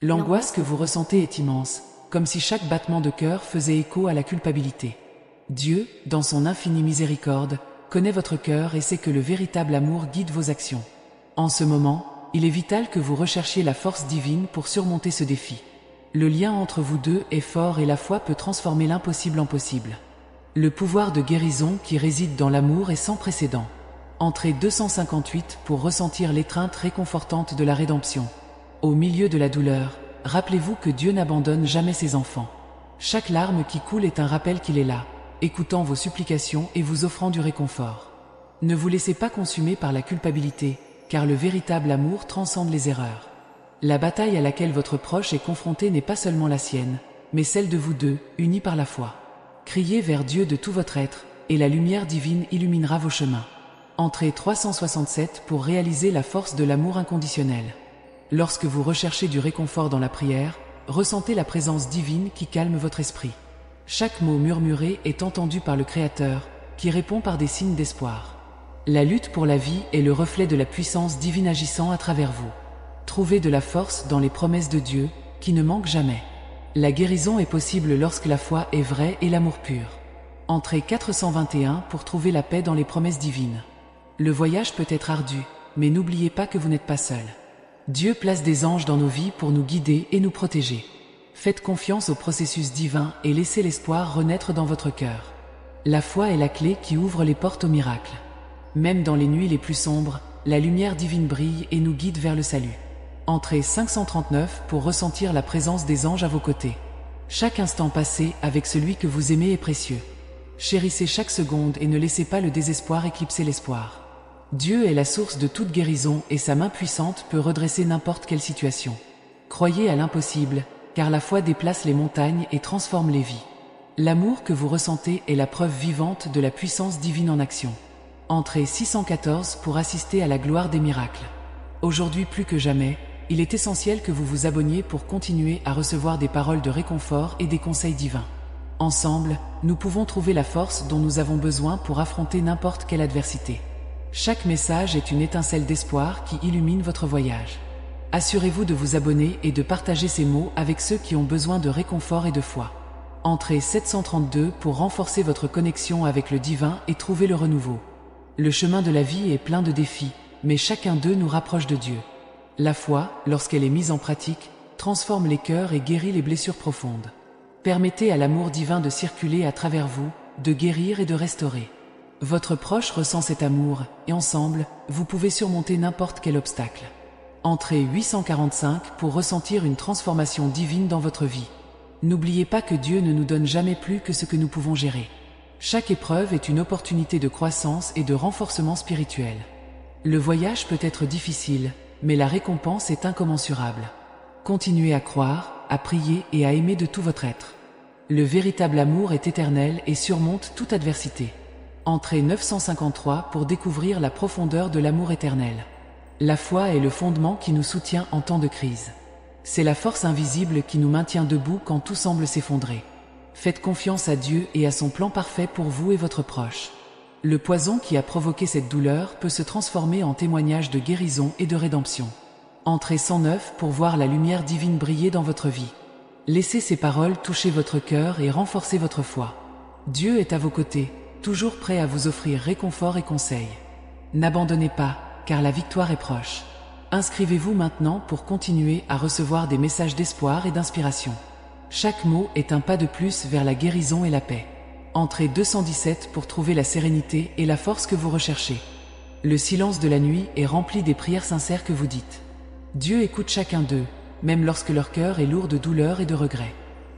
L'angoisse que vous ressentez est immense, comme si chaque battement de cœur faisait écho à la culpabilité. Dieu, dans son infinie miséricorde, connaît votre cœur et sait que le véritable amour guide vos actions. En ce moment, il est vital que vous recherchiez la force divine pour surmonter ce défi. Le lien entre vous deux est fort et la foi peut transformer l'impossible en possible. Le pouvoir de guérison qui réside dans l'amour est sans précédent. Entrez 258 pour ressentir l'étreinte réconfortante de la rédemption. Au milieu de la douleur, rappelez-vous que Dieu n'abandonne jamais ses enfants. Chaque larme qui coule est un rappel qu'il est là, écoutant vos supplications et vous offrant du réconfort. Ne vous laissez pas consumer par la culpabilité, car le véritable amour transcende les erreurs. La bataille à laquelle votre proche est confronté n'est pas seulement la sienne, mais celle de vous deux, unis par la foi. Criez vers Dieu de tout votre être, et la lumière divine illuminera vos chemins. Entrez 367 pour réaliser la force de l'amour inconditionnel. Lorsque vous recherchez du réconfort dans la prière, ressentez la présence divine qui calme votre esprit. Chaque mot murmuré est entendu par le Créateur, qui répond par des signes d'espoir. La lutte pour la vie est le reflet de la puissance divine agissant à travers vous. Trouvez de la force dans les promesses de Dieu, qui ne manquent jamais. La guérison est possible lorsque la foi est vraie et l'amour pur. Entrez 421 pour trouver la paix dans les promesses divines. Le voyage peut être ardu, mais n'oubliez pas que vous n'êtes pas seul. Dieu place des anges dans nos vies pour nous guider et nous protéger. Faites confiance au processus divin et laissez l'espoir renaître dans votre cœur. La foi est la clé qui ouvre les portes au miracle. Même dans les nuits les plus sombres, la lumière divine brille et nous guide vers le salut. Entrez 539 pour ressentir la présence des anges à vos côtés. Chaque instant passé avec celui que vous aimez est précieux. Chérissez chaque seconde et ne laissez pas le désespoir éclipser l'espoir. Dieu est la source de toute guérison et sa main puissante peut redresser n'importe quelle situation. Croyez à l'impossible, car la foi déplace les montagnes et transforme les vies. L'amour que vous ressentez est la preuve vivante de la puissance divine en action. Entrez 614 pour assister à la gloire des miracles. Aujourd'hui plus que jamais, il est essentiel que vous vous abonniez pour continuer à recevoir des paroles de réconfort et des conseils divins. Ensemble, nous pouvons trouver la force dont nous avons besoin pour affronter n'importe quelle adversité. Chaque message est une étincelle d'espoir qui illumine votre voyage. Assurez-vous de vous abonner et de partager ces mots avec ceux qui ont besoin de réconfort et de foi. Entrez 732 pour renforcer votre connexion avec le divin et trouver le renouveau. Le chemin de la vie est plein de défis, mais chacun d'eux nous rapproche de Dieu. La foi, lorsqu'elle est mise en pratique, transforme les cœurs et guérit les blessures profondes. Permettez à l'amour divin de circuler à travers vous, de guérir et de restaurer. Votre proche ressent cet amour, et ensemble, vous pouvez surmonter n'importe quel obstacle. Entrez 845 pour ressentir une transformation divine dans votre vie. N'oubliez pas que Dieu ne nous donne jamais plus que ce que nous pouvons gérer. Chaque épreuve est une opportunité de croissance et de renforcement spirituel. Le voyage peut être difficile, mais la récompense est incommensurable. Continuez à croire, à prier et à aimer de tout votre être. Le véritable amour est éternel et surmonte toute adversité. Entrez 953 pour découvrir la profondeur de l'amour éternel. La foi est le fondement qui nous soutient en temps de crise. C'est la force invisible qui nous maintient debout quand tout semble s'effondrer. Faites confiance à Dieu et à son plan parfait pour vous et votre proche. Le poison qui a provoqué cette douleur peut se transformer en témoignage de guérison et de rédemption. Entrez 109 pour voir la lumière divine briller dans votre vie. Laissez ces paroles toucher votre cœur et renforcer votre foi. Dieu est à vos côtés, toujours prêt à vous offrir réconfort et conseil. N'abandonnez pas, car la victoire est proche. Inscrivez-vous maintenant pour continuer à recevoir des messages d'espoir et d'inspiration. Chaque mot est un pas de plus vers la guérison et la paix. Entrez 217 pour trouver la sérénité et la force que vous recherchez. Le silence de la nuit est rempli des prières sincères que vous dites. Dieu écoute chacun d'eux, même lorsque leur cœur est lourd de douleur et de regrets.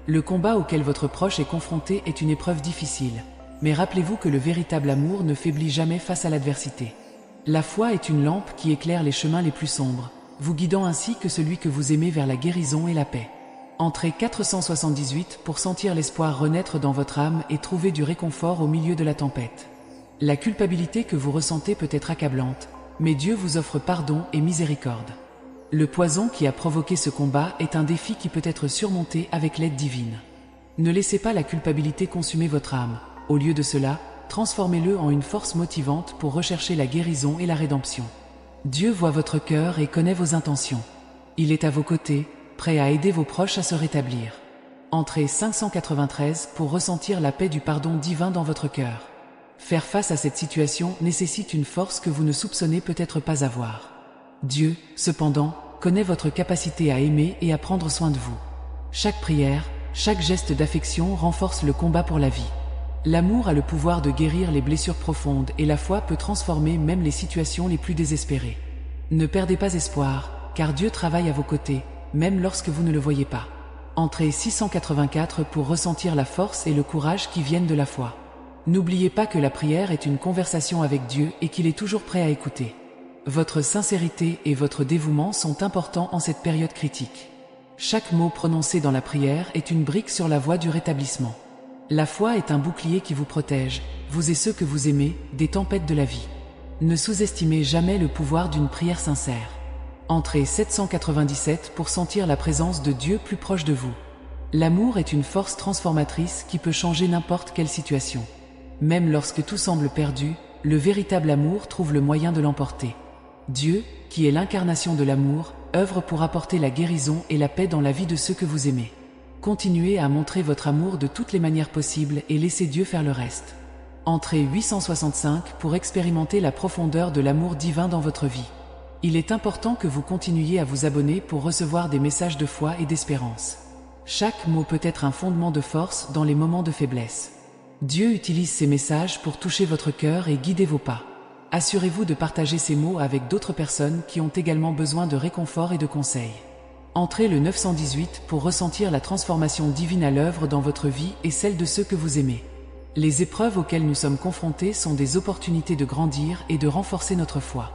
Le combat auquel votre proche est confronté est une épreuve difficile, mais rappelez-vous que le véritable amour ne faiblit jamais face à l'adversité. La foi est une lampe qui éclaire les chemins les plus sombres, vous guidant ainsi que celui que vous aimez vers la guérison et la paix. Entrez 478 pour sentir l'espoir renaître dans votre âme et trouver du réconfort au milieu de la tempête. La culpabilité que vous ressentez peut être accablante, mais Dieu vous offre pardon et miséricorde. Le poison qui a provoqué ce combat est un défi qui peut être surmonté avec l'aide divine. Ne laissez pas la culpabilité consumer votre âme. Au lieu de cela, transformez-le en une force motivante pour rechercher la guérison et la rédemption. Dieu voit votre cœur et connaît vos intentions. Il est à vos côtés, prêt à aider vos proches à se rétablir. Entrée 593 pour ressentir la paix du pardon divin dans votre cœur. Faire face à cette situation nécessite une force que vous ne soupçonnez peut-être pas avoir. Dieu, cependant, connaît votre capacité à aimer et à prendre soin de vous. Chaque prière, chaque geste d'affection renforce le combat pour la vie. L'amour a le pouvoir de guérir les blessures profondes et la foi peut transformer même les situations les plus désespérées. Ne perdez pas espoir, car Dieu travaille à vos côtés, même lorsque vous ne le voyez pas. Entrée 684 pour ressentir la force et le courage qui viennent de la foi. N'oubliez pas que la prière est une conversation avec Dieu et qu'il est toujours prêt à écouter. Votre sincérité et votre dévouement sont importants en cette période critique. Chaque mot prononcé dans la prière est une brique sur la voie du rétablissement. La foi est un bouclier qui vous protège, vous et ceux que vous aimez, des tempêtes de la vie. Ne sous-estimez jamais le pouvoir d'une prière sincère. Entrée 797 pour sentir la présence de Dieu plus proche de vous. L'amour est une force transformatrice qui peut changer n'importe quelle situation. Même lorsque tout semble perdu, le véritable amour trouve le moyen de l'emporter. Dieu, qui est l'incarnation de l'amour, œuvre pour apporter la guérison et la paix dans la vie de ceux que vous aimez. Continuez à montrer votre amour de toutes les manières possibles et laissez Dieu faire le reste. Entrée 865 pour expérimenter la profondeur de l'amour divin dans votre vie. Il est important que vous continuiez à vous abonner pour recevoir des messages de foi et d'espérance. Chaque mot peut être un fondement de force dans les moments de faiblesse. Dieu utilise ces messages pour toucher votre cœur et guider vos pas. Assurez-vous de partager ces mots avec d'autres personnes qui ont également besoin de réconfort et de conseils. Entrez le 918 pour ressentir la transformation divine à l'œuvre dans votre vie et celle de ceux que vous aimez. Les épreuves auxquelles nous sommes confrontés sont des opportunités de grandir et de renforcer notre foi.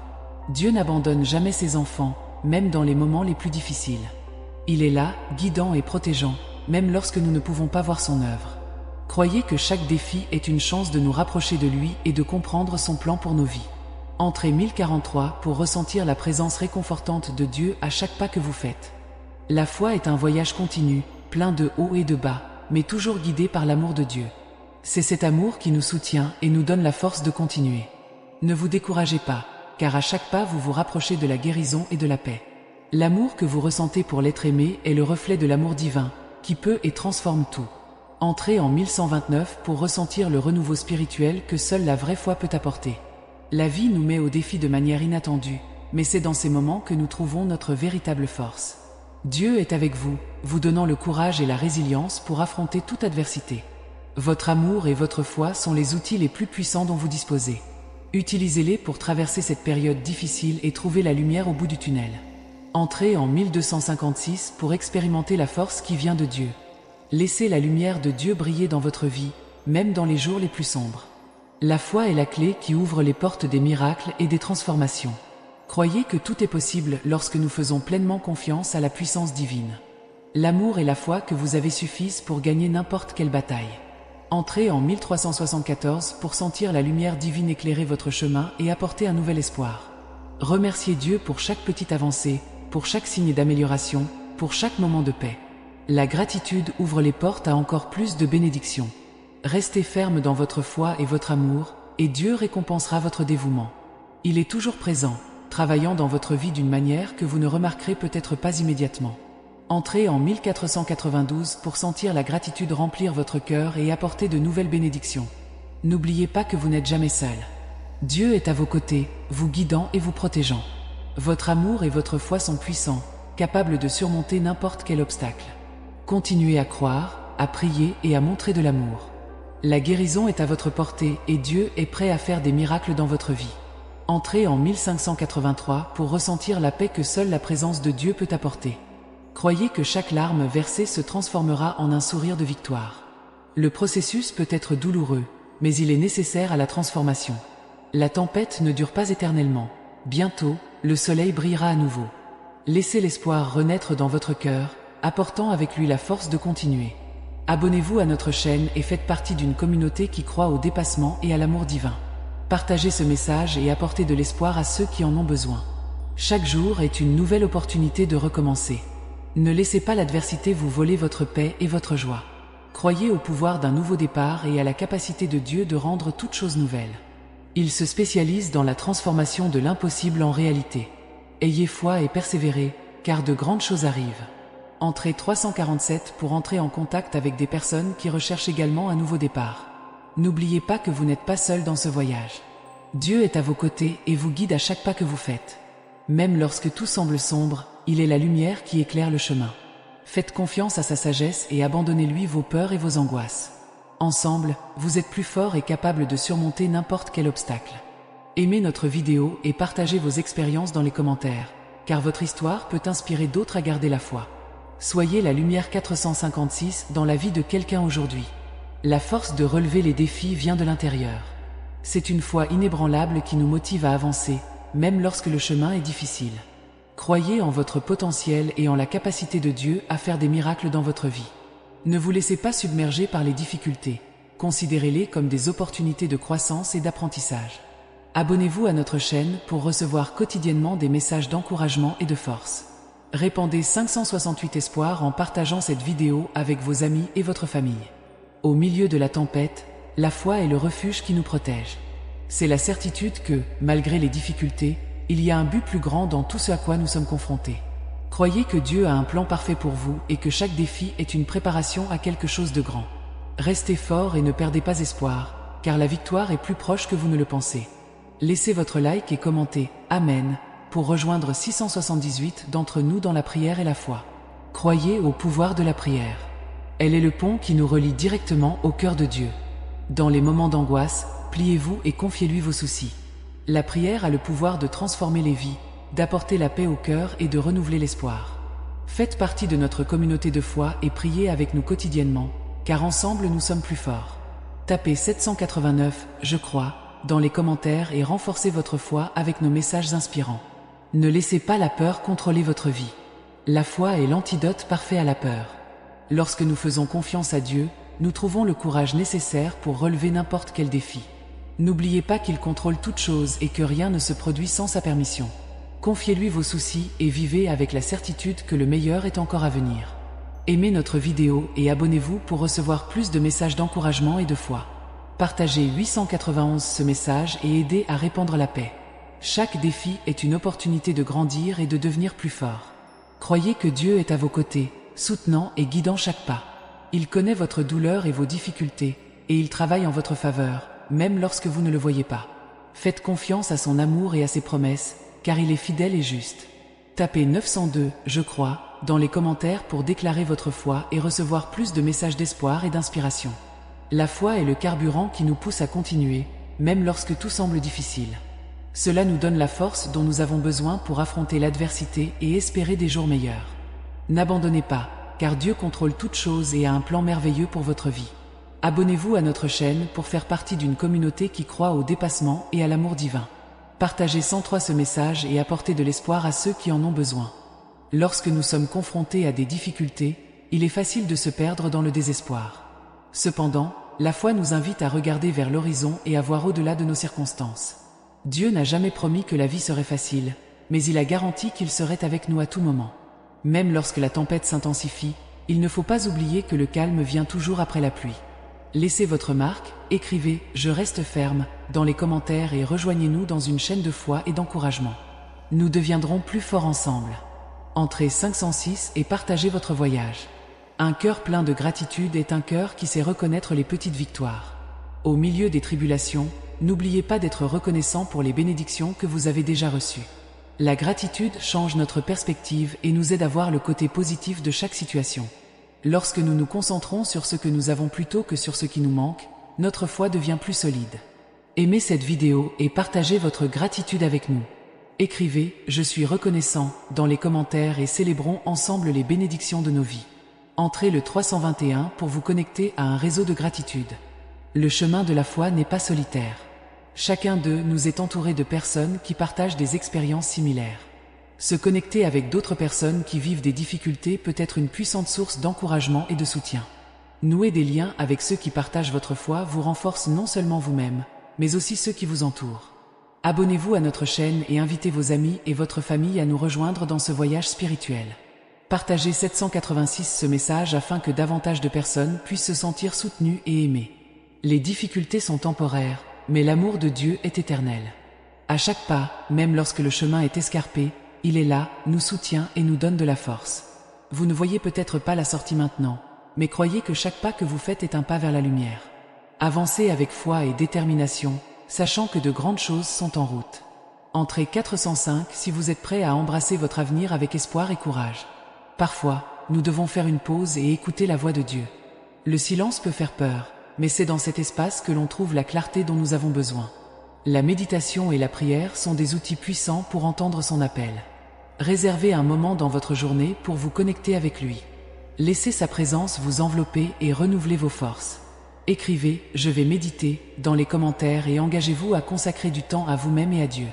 Dieu n'abandonne jamais ses enfants, même dans les moments les plus difficiles. Il est là, guidant et protégeant, même lorsque nous ne pouvons pas voir son œuvre. Croyez que chaque défi est une chance de nous rapprocher de lui et de comprendre son plan pour nos vies. Entrez 1043 pour ressentir la présence réconfortante de Dieu à chaque pas que vous faites. La foi est un voyage continu, plein de hauts et de bas, mais toujours guidé par l'amour de Dieu. C'est cet amour qui nous soutient et nous donne la force de continuer. Ne vous découragez pas, car à chaque pas vous vous rapprochez de la guérison et de la paix. L'amour que vous ressentez pour l'être aimé est le reflet de l'amour divin, qui peut et transforme tout. Entrez en 1129 pour ressentir le renouveau spirituel que seule la vraie foi peut apporter. La vie nous met au défi de manière inattendue, mais c'est dans ces moments que nous trouvons notre véritable force. Dieu est avec vous, vous donnant le courage et la résilience pour affronter toute adversité. Votre amour et votre foi sont les outils les plus puissants dont vous disposez. Utilisez-les pour traverser cette période difficile et trouver la lumière au bout du tunnel. Entrez en 1256 pour expérimenter la force qui vient de Dieu. Laissez la lumière de Dieu briller dans votre vie, même dans les jours les plus sombres. La foi est la clé qui ouvre les portes des miracles et des transformations. Croyez que tout est possible lorsque nous faisons pleinement confiance à la puissance divine. L'amour et la foi que vous avez suffisent pour gagner n'importe quelle bataille. Entrez en 1374 pour sentir la lumière divine éclairer votre chemin et apporter un nouvel espoir. Remerciez Dieu pour chaque petite avancée, pour chaque signe d'amélioration, pour chaque moment de paix. La gratitude ouvre les portes à encore plus de bénédictions. Restez ferme dans votre foi et votre amour, et Dieu récompensera votre dévouement. Il est toujours présent, travaillant dans votre vie d'une manière que vous ne remarquerez peut-être pas immédiatement. Entrez en 1492 pour sentir la gratitude remplir votre cœur et apporter de nouvelles bénédictions. N'oubliez pas que vous n'êtes jamais seul. Dieu est à vos côtés, vous guidant et vous protégeant. Votre amour et votre foi sont puissants, capables de surmonter n'importe quel obstacle. Continuez à croire, à prier et à montrer de l'amour. La guérison est à votre portée et Dieu est prêt à faire des miracles dans votre vie. Entrez en 1583 pour ressentir la paix que seule la présence de Dieu peut apporter. Croyez que chaque larme versée se transformera en un sourire de victoire. Le processus peut être douloureux, mais il est nécessaire à la transformation. La tempête ne dure pas éternellement. Bientôt, le soleil brillera à nouveau. Laissez l'espoir renaître dans votre cœur, apportant avec lui la force de continuer. Abonnez-vous à notre chaîne et faites partie d'une communauté qui croit au dépassement et à l'amour divin. Partagez ce message et apportez de l'espoir à ceux qui en ont besoin. Chaque jour est une nouvelle opportunité de recommencer. Ne laissez pas l'adversité vous voler votre paix et votre joie. Croyez au pouvoir d'un nouveau départ et à la capacité de Dieu de rendre toute chose nouvelle. Il se spécialise dans la transformation de l'impossible en réalité. Ayez foi et persévérez, car de grandes choses arrivent. Entrée 347 pour entrer en contact avec des personnes qui recherchent également un nouveau départ. N'oubliez pas que vous n'êtes pas seul dans ce voyage. Dieu est à vos côtés et vous guide à chaque pas que vous faites. Même lorsque tout semble sombre, il est la lumière qui éclaire le chemin. Faites confiance à sa sagesse et abandonnez-lui vos peurs et vos angoisses. Ensemble, vous êtes plus forts et capables de surmonter n'importe quel obstacle. Aimez notre vidéo et partagez vos expériences dans les commentaires, car votre histoire peut inspirer d'autres à garder la foi. Soyez la lumière 456 dans la vie de quelqu'un aujourd'hui. La force de relever les défis vient de l'intérieur. C'est une foi inébranlable qui nous motive à avancer, même lorsque le chemin est difficile. Croyez en votre potentiel et en la capacité de Dieu à faire des miracles dans votre vie. Ne vous laissez pas submerger par les difficultés. Considérez-les comme des opportunités de croissance et d'apprentissage. Abonnez-vous à notre chaîne pour recevoir quotidiennement des messages d'encouragement et de force. Répandez 568 espoirs en partageant cette vidéo avec vos amis et votre famille. Au milieu de la tempête, la foi est le refuge qui nous protège. C'est la certitude que, malgré les difficultés, il y a un but plus grand dans tout ce à quoi nous sommes confrontés. Croyez que Dieu a un plan parfait pour vous et que chaque défi est une préparation à quelque chose de grand. Restez forts et ne perdez pas espoir, car la victoire est plus proche que vous ne le pensez. Laissez votre like et commentez « Amen » pour rejoindre 678 d'entre nous dans la prière et la foi. Croyez au pouvoir de la prière. Elle est le pont qui nous relie directement au cœur de Dieu. Dans les moments d'angoisse, pliez-vous et confiez-lui vos soucis. La prière a le pouvoir de transformer les vies, d'apporter la paix au cœur et de renouveler l'espoir. Faites partie de notre communauté de foi et priez avec nous quotidiennement, car ensemble nous sommes plus forts. Tapez 789 « Je crois » dans les commentaires et renforcez votre foi avec nos messages inspirants. Ne laissez pas la peur contrôler votre vie. La foi est l'antidote parfait à la peur. Lorsque nous faisons confiance à Dieu, nous trouvons le courage nécessaire pour relever n'importe quel défi. N'oubliez pas qu'il contrôle toutes choses et que rien ne se produit sans sa permission. Confiez-lui vos soucis et vivez avec la certitude que le meilleur est encore à venir. Aimez notre vidéo et abonnez-vous pour recevoir plus de messages d'encouragement et de foi. Partagez 891 ce message et aidez à répandre la paix. Chaque défi est une opportunité de grandir et de devenir plus fort. Croyez que Dieu est à vos côtés, soutenant et guidant chaque pas. Il connaît votre douleur et vos difficultés, et il travaille en votre faveur, même lorsque vous ne le voyez pas. Faites confiance à son amour et à ses promesses, car il est fidèle et juste. Tapez 902 « Je crois » dans les commentaires pour déclarer votre foi et recevoir plus de messages d'espoir et d'inspiration. La foi est le carburant qui nous pousse à continuer, même lorsque tout semble difficile. Cela nous donne la force dont nous avons besoin pour affronter l'adversité et espérer des jours meilleurs. N'abandonnez pas, car Dieu contrôle toutes choses et a un plan merveilleux pour votre vie. Abonnez-vous à notre chaîne pour faire partie d'une communauté qui croit au dépassement et à l'amour divin. Partagez 103 ce message et apportez de l'espoir à ceux qui en ont besoin. Lorsque nous sommes confrontés à des difficultés, il est facile de se perdre dans le désespoir. Cependant, la foi nous invite à regarder vers l'horizon et à voir au-delà de nos circonstances. Dieu n'a jamais promis que la vie serait facile, mais il a garanti qu'il serait avec nous à tout moment. Même lorsque la tempête s'intensifie, il ne faut pas oublier que le calme vient toujours après la pluie. Laissez votre marque, écrivez « Je reste ferme » dans les commentaires et rejoignez-nous dans une chaîne de foi et d'encouragement. Nous deviendrons plus forts ensemble. Entrez 506 et partagez votre voyage. Un cœur plein de gratitude est un cœur qui sait reconnaître les petites victoires. Au milieu des tribulations, n'oubliez pas d'être reconnaissant pour les bénédictions que vous avez déjà reçues. La gratitude change notre perspective et nous aide à voir le côté positif de chaque situation. Lorsque nous nous concentrons sur ce que nous avons plutôt que sur ce qui nous manque, notre foi devient plus solide. Aimez cette vidéo et partagez votre gratitude avec nous. Écrivez « Je suis reconnaissant » dans les commentaires et célébrons ensemble les bénédictions de nos vies. Entrez le 321 pour vous connecter à un réseau de gratitude. Le chemin de la foi n'est pas solitaire. Chacun d'eux nous est entouré de personnes qui partagent des expériences similaires. Se connecter avec d'autres personnes qui vivent des difficultés peut être une puissante source d'encouragement et de soutien. Nouer des liens avec ceux qui partagent votre foi vous renforce non seulement vous-même, mais aussi ceux qui vous entourent. Abonnez-vous à notre chaîne et invitez vos amis et votre famille à nous rejoindre dans ce voyage spirituel. Partagez 786 ce message afin que davantage de personnes puissent se sentir soutenues et aimées. Les difficultés sont temporaires, mais l'amour de Dieu est éternel. À chaque pas, même lorsque le chemin est escarpé, il est là, nous soutient et nous donne de la force. Vous ne voyez peut-être pas la sortie maintenant, mais croyez que chaque pas que vous faites est un pas vers la lumière. Avancez avec foi et détermination, sachant que de grandes choses sont en route. Entrée 405 si vous êtes prêt à embrasser votre avenir avec espoir et courage. Parfois, nous devons faire une pause et écouter la voix de Dieu. Le silence peut faire peur, mais c'est dans cet espace que l'on trouve la clarté dont nous avons besoin. La méditation et la prière sont des outils puissants pour entendre son appel. Réservez un moment dans votre journée pour vous connecter avec lui. Laissez sa présence vous envelopper et renouveler vos forces. Écrivez « Je vais méditer » dans les commentaires et engagez-vous à consacrer du temps à vous-même et à Dieu.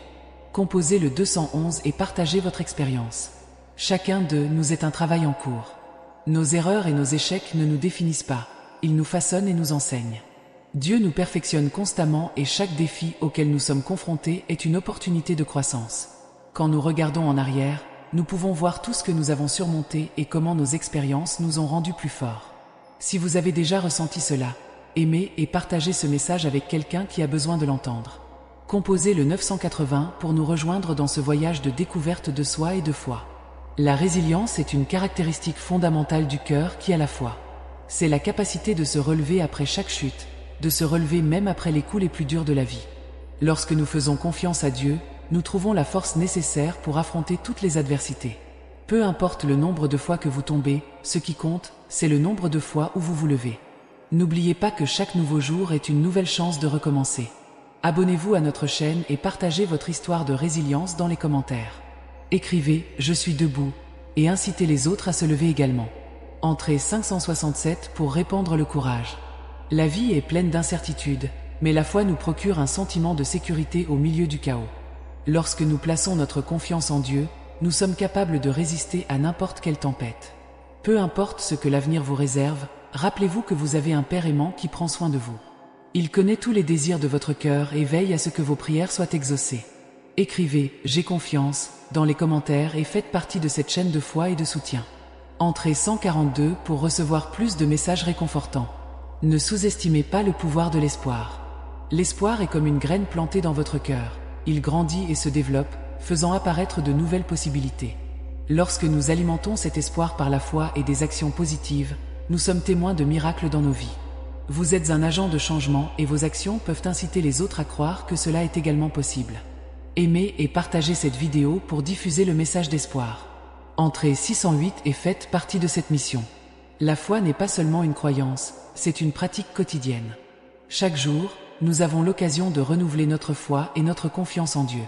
Composez le 211 et partagez votre expérience. Chacun de nous est un travail en cours. Nos erreurs et nos échecs ne nous définissent pas, ils nous façonnent et nous enseignent. Dieu nous perfectionne constamment et chaque défi auquel nous sommes confrontés est une opportunité de croissance. Quand nous regardons en arrière, nous pouvons voir tout ce que nous avons surmonté et comment nos expériences nous ont rendus plus forts. Si vous avez déjà ressenti cela, aimez et partagez ce message avec quelqu'un qui a besoin de l'entendre. Composez le 980 pour nous rejoindre dans ce voyage de découverte de soi et de foi. La résilience est une caractéristique fondamentale du cœur qui a la foi. C'est la capacité de se relever après chaque chute, de se relever même après les coups les plus durs de la vie. Lorsque nous faisons confiance à Dieu, nous trouvons la force nécessaire pour affronter toutes les adversités. Peu importe le nombre de fois que vous tombez, ce qui compte, c'est le nombre de fois où vous vous levez. N'oubliez pas que chaque nouveau jour est une nouvelle chance de recommencer. Abonnez-vous à notre chaîne et partagez votre histoire de résilience dans les commentaires. Écrivez « Je suis debout » et incitez les autres à se lever également. Entrée 567 pour répandre le courage. La vie est pleine d'incertitudes, mais la foi nous procure un sentiment de sécurité au milieu du chaos. Lorsque nous plaçons notre confiance en Dieu, nous sommes capables de résister à n'importe quelle tempête. Peu importe ce que l'avenir vous réserve, rappelez-vous que vous avez un Père aimant qui prend soin de vous. Il connaît tous les désirs de votre cœur et veille à ce que vos prières soient exaucées. Écrivez « J'ai confiance » dans les commentaires et faites partie de cette chaîne de foi et de soutien. Entrée 142 pour recevoir plus de messages réconfortants. Ne sous-estimez pas le pouvoir de l'espoir. L'espoir est comme une graine plantée dans votre cœur. Il grandit et se développe, faisant apparaître de nouvelles possibilités. Lorsque nous alimentons cet espoir par la foi et des actions positives, nous sommes témoins de miracles dans nos vies. Vous êtes un agent de changement et vos actions peuvent inciter les autres à croire que cela est également possible. Aimez et partagez cette vidéo pour diffuser le message d'espoir. Entrée 608 et faites partie de cette mission. La foi n'est pas seulement une croyance, c'est une pratique quotidienne. Chaque jour, nous avons l'occasion de renouveler notre foi et notre confiance en Dieu.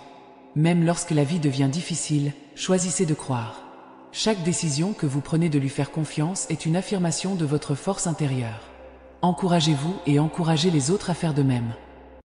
Même lorsque la vie devient difficile, choisissez de croire. Chaque décision que vous prenez de lui faire confiance est une affirmation de votre force intérieure. Encouragez-vous et encouragez les autres à faire de même.